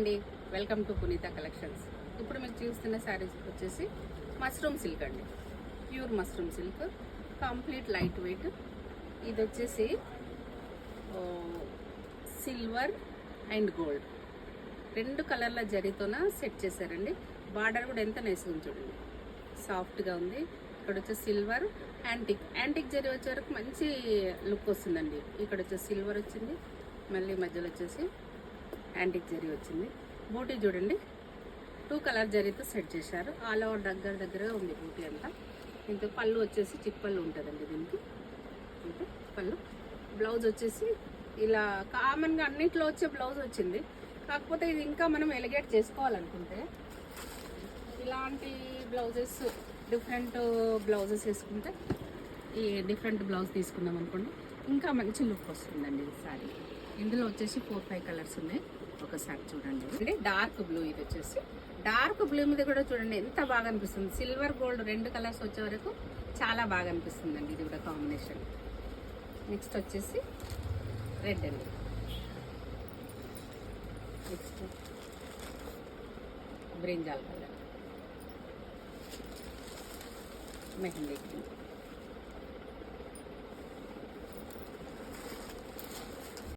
అండి, welcome to పునీత collections. ఇప్పుడు మీకు చూస్తున్న శారీస్ వచ్చేసి మష్రూమ్ సిల్క్ అండి, pure mushroom silk, complete light weight. ఇది వచ్చేసి సిల్వర్ అండ్ గోల్డ్ రెండు కలర్ల జరీతోన సెట్ చేశారండి. బార్డర్ కూడా ఎంత నైస్గా ఉంది చూడండి, సాఫ్ట్గా ఉంది. ఇక్కడ వచ్చేసి సిల్వర్ యాంటిక్ జరీ వచ్చే వరకు మంచి లుక్ వస్తుందండి. ఇక్కడ వచ్చేసి సిల్వర్ వచ్చింది, మళ్ళీ మధ్యలో వచ్చేసి యాంటిక్ జరీ వచ్చింది. బూటీ చూడండి, 2 కలర్ జరీతో సెట్ చేశారు. ఆల్ ఓవర్ దగ్గరగా ఉంది బూటీ అంతా. ఇంకా పళ్ళు వచ్చేసి చిప్పళ్ళు ఉంటుందండి దీనికి. ఇంకా పళ్ళు బ్లౌజ్ వచ్చేసి ఇలా కామన్గా అన్నింటిలో వచ్చే బ్లౌజ్ వచ్చింది. కాకపోతే ఇది ఇంకా మనం ఎలిగేట్ చేసుకోవాలనుకుంటే ఇలాంటి బ్లౌజెస్, డిఫరెంట్ బ్లౌజెస్ వేసుకుంటే, ఈ డిఫరెంట్ బ్లౌజ్ తీసుకున్నాం అనుకోండి ఇంకా మంచి లుక్ వస్తుందండి ఈ సారీ. ఇందులో వచ్చేసి 4-5 కలర్స్ ఉన్నాయి. ఒకసారి చూడండి. అంటే డార్క్ బ్లూ, ఇది వచ్చేసి డార్క్ బ్లూ మీద కూడా చూడండి ఎంత బాగా అనిపిస్తుంది. సిల్వర్ గోల్డ్ 2 కలర్స్ వచ్చే వరకు చాలా బాగా అనిపిస్తుంది అండి. ఇది కూడా కాంబినేషన్. నెక్స్ట్ వచ్చేసి రెడ్ అండి. Next brinjal colour, mehndi green.